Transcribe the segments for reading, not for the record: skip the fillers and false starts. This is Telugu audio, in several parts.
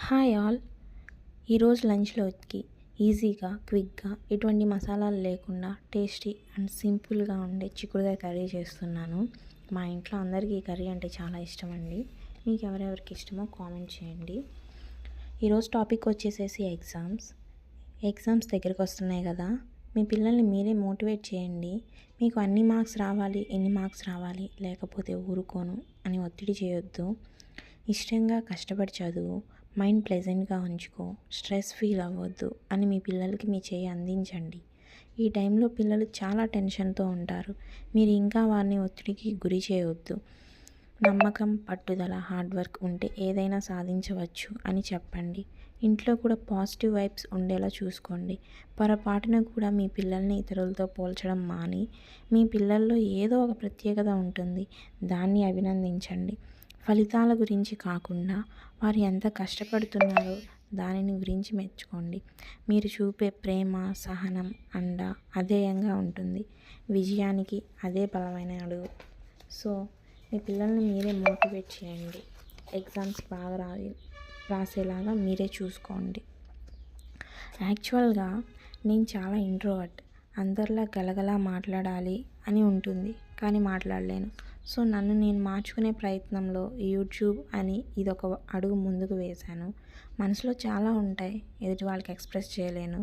Hi all. ఈరోజు లంచ్లోకి ఈజీగా క్విక్గా ఎటువంటి మసాలాలు లేకుండా టేస్టీ అండ్ సింపుల్గా ఉండే చిక్కుడుకాయ కర్రీ చేస్తున్నాను. మా ఇంట్లో అందరికీ ఈ కర్రీ అంటే చాలా ఇష్టం అండి. మీకు ఎవరెవరికి ఇష్టమో కామెంట్ చేయండి. ఈరోజు టాపిక్ వచ్చేసేసి ఎగ్జామ్స్ దగ్గరికి వస్తున్నాయి కదా. మీ పిల్లల్ని మీరే మోటివేట్ చేయండి. మీకు అన్ని మార్క్స్ రావాలి, ఎన్ని మార్క్స్ రావాలి, లేకపోతే ఊరుకోను అని ఒత్తిడి చేయొద్దు. ఇష్టంగా కష్టపడి చదువు, మైండ్ ప్లెజెంట్గా ఉంచుకో, స్ట్రెస్ ఫీల్ అవ్వద్దు అని మీ పిల్లలకి మీ చేయి అందించండి. ఈ టైంలో పిల్లలు చాలా టెన్షన్తో ఉంటారు. మీరు ఇంకా వారిని ఒత్తిడికి గురి చేయవద్దు. నమ్మకం, పట్టుదల, హార్డ్ వర్క్ ఉంటే ఏదైనా సాధించవచ్చు అని చెప్పండి. ఇంట్లో కూడా పాజిటివ్ వైబ్స్ ఉండేలా చూసుకోండి. పొరపాటున కూడా మీ పిల్లల్ని ఇతరులతో పోల్చడం మాని, మీ పిల్లల్లో ఏదో ఒక ప్రత్యేకత ఉంటుంది, దాన్ని అభినందించండి. ఫలితాల గురించి కాకుండా వారు ఎంత కష్టపడుతున్నారో దానిని గురించి మెచ్చుకోండి. మీరు చూపే ప్రేమ, సహనం, అండ అధేయంగా ఉంటుంది. విజయానికి అదే బలమైన అడుగు. సో మీ పిల్లల్ని మీరే మోటివేట్ చేయండి. ఎగ్జామ్స్ బాగా రాసేలాగా మీరే చూసుకోండి. యాక్చువల్గా నేను చాలా ఇంట్రోవర్ట్. అందరిలా గలగలా మాట్లాడాలి అని ఉంటుంది, కానీ మాట్లాడలేను. సో నన్ను నేను మార్చుకునే ప్రయత్నంలో యూట్యూబ్ అని ఇదొక అడుగు ముందుకు వేశాను. మనసులో చాలా ఉంటాయి, ఎదుటి వాళ్ళకి ఎక్స్ప్రెస్ చేయలేను.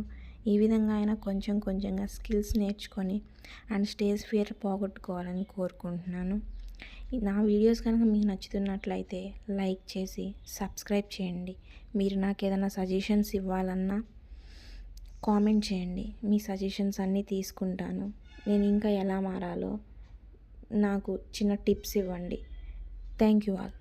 ఈ విధంగా అయినా కొంచెం కొంచెంగా స్కిల్స్ నేర్చుకొని అండ్ స్టేజ్ ఫియర్ పోగొట్టుకోవాలని కోరుకుంటున్నాను. నా వీడియోస్ కనుక మీకు నచ్చుతున్నట్లయితే లైక్ చేసి సబ్స్క్రైబ్ చేయండి. మీరు నాకు ఏదైనా సజెషన్స్ ఇవ్వాలన్నా కామెంట్ చేయండి. మీ సజెషన్స్ అన్నీ తీసుకుంటాను. నేను ఇంకా ఎలా మారాలో నాకు చిన్న టిప్స్ ఇవ్వండి. Thank you all.